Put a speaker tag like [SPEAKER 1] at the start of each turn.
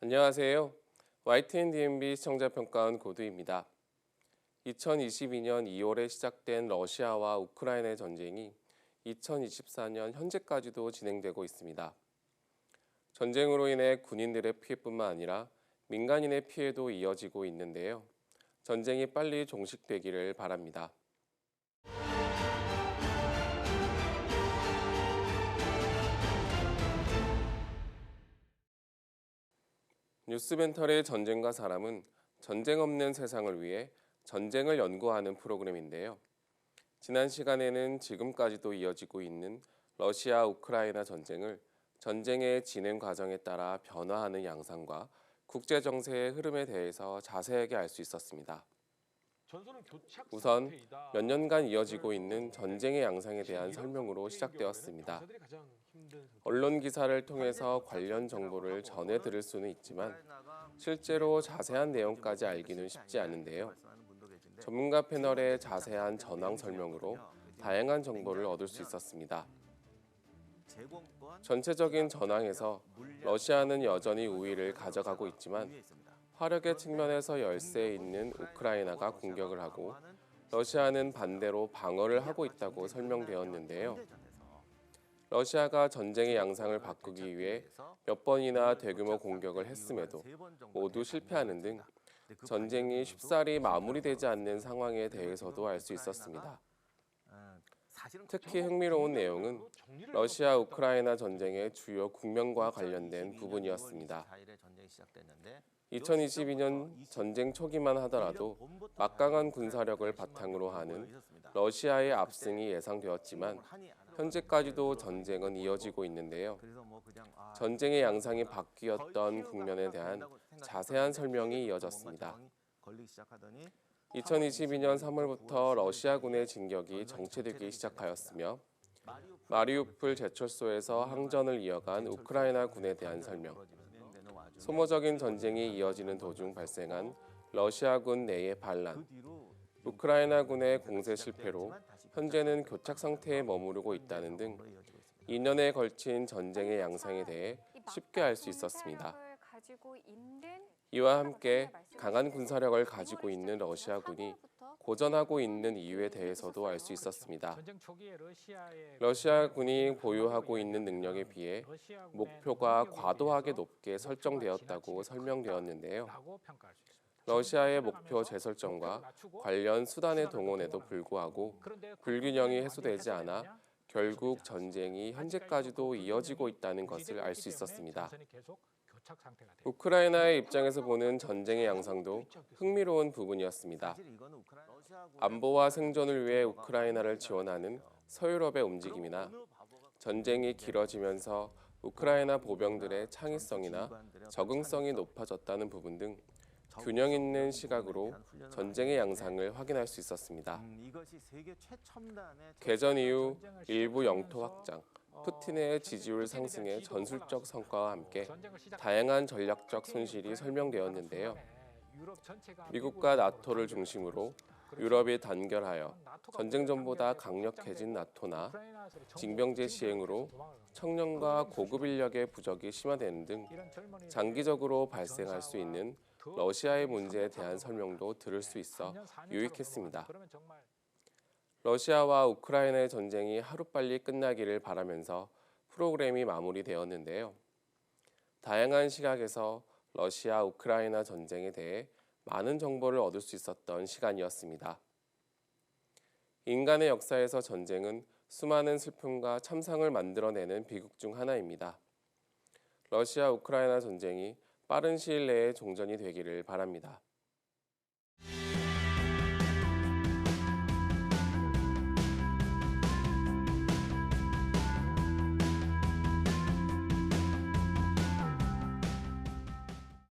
[SPEAKER 1] 안녕하세요. YTN-DMB 시청자평가원 고두입니다. 2022년 2월에 시작된 러시아와 우크라이나의 전쟁이 2024년 현재까지도 진행되고 있습니다. 전쟁으로 인해 군인들의 피해뿐만 아니라 민간인의 피해도 이어지고 있는데요. 전쟁이 빨리 종식되기를 바랍니다. 뉴스벤터의 전쟁과 사람은 전쟁 없는 세상을 위해 전쟁을 연구하는 프로그램인데요. 지난 시간에는 지금까지도 이어지고 있는 러시아 우크라이나 전쟁을 전쟁의 진행 과정에 따라 변화하는 양상과 국제 정세의 흐름에 대해서 자세하게 알 수 있었습니다. 우선 몇 년간 이어지고 있는 전쟁의 양상에 대한 설명으로 시작되었습니다. 언론 기사를 통해서 관련 정보를 전해 들을 수는 있지만 실제로 자세한 내용까지 알기는 쉽지 않은데요. 전문가 패널의 자세한 전황 설명으로 다양한 정보를 얻을 수 있었습니다. 전체적인 전황에서 러시아는 여전히 우위를 가져가고 있지만 화력의 측면에서 열세에 있는 우크라이나가 공격을 하고 러시아는 반대로 방어를 하고 있다고 설명되었는데요. 러시아가 전쟁의 양상을 바꾸기 위해 몇 번이나 대규모 공격을 했음에도 모두 실패하는 등 전쟁이 쉽사리 마무리되지 않는 상황에 대해서도 알 수 있었습니다. 특히 흥미로운 내용은 러시아 우크라이나 전쟁의 주요 국면과 관련된 부분이었습니다. 2022년 전쟁 초기만 하더라도 막강한 군사력을 바탕으로 하는 러시아의 압승이 예상되었지만 현재까지도 전쟁은 이어지고 있는데요. 전쟁의 양상이 바뀌었던 국면에 대한 자세한 설명이 이어졌습니다. 2022년 3월부터 러시아군의 진격이 정체되기 시작하였으며 마리우폴 제철소에서 항전을 이어간 우크라이나 군에 대한 설명, 소모적인 전쟁이 이어지는 도중 발생한 러시아군 내의 반란, 우크라이나군의 공세 실패로 현재는 교착 상태에 머무르고 있다는 등 2년에 걸친 전쟁의 양상에 대해 쉽게 알 수 있었습니다. 이와 함께 강한 군사력을 가지고 있는 러시아군이 고전하고 있는 이유에 대해서도 알 수 있었습니다. 러시아군이 보유하고 있는 능력에 비해 목표가 과도하게 높게 설정되었다고 설명되었는데요. 러시아의 목표 재설정과 관련 수단의 동원에도 불구하고 불균형이 해소되지 않아 결국 전쟁이 현재까지도 이어지고 있다는 것을 알 수 있었습니다. 우크라이나의 입장에서 보는 전쟁의 양상도 흥미로운 부분이었습니다. 안보와 생존을 위해 우크라이나를 지원하는 서유럽의 움직임이나 전쟁이 길어지면서 우크라이나 보병들의 창의성이나 적응성이 높아졌다는 부분 등 균형 있는 시각으로 전쟁의 양상을 확인할 수 있었습니다. 개전 이후 일부 영토 확장, 푸틴의 지지율 상승의 전술적 성과와 함께 다양한 전략적 손실이 설명되었는데요. 미국과 나토를 중심으로 유럽이 단결하여 전쟁 전보다 강력해진 나토나 징병제 시행으로 청년과 고급 인력의 부족이 심화되는 등 장기적으로 발생할 수 있는 러시아의 문제에 대한 설명도 들을 수 있어 유익했습니다. 러시아와 우크라이나의 전쟁이 하루빨리 끝나기를 바라면서 프로그램이 마무리되었는데요. 다양한 시각에서 러시아 우크라이나 전쟁에 대해 많은 정보를 얻을 수 있었던 시간이었습니다. 인간의 역사에서 전쟁은 수많은 슬픔과 참상을 만들어내는 비극 중 하나입니다. 러시아 우크라이나 전쟁이 빠른 시일 내에 종전이 되기를 바랍니다.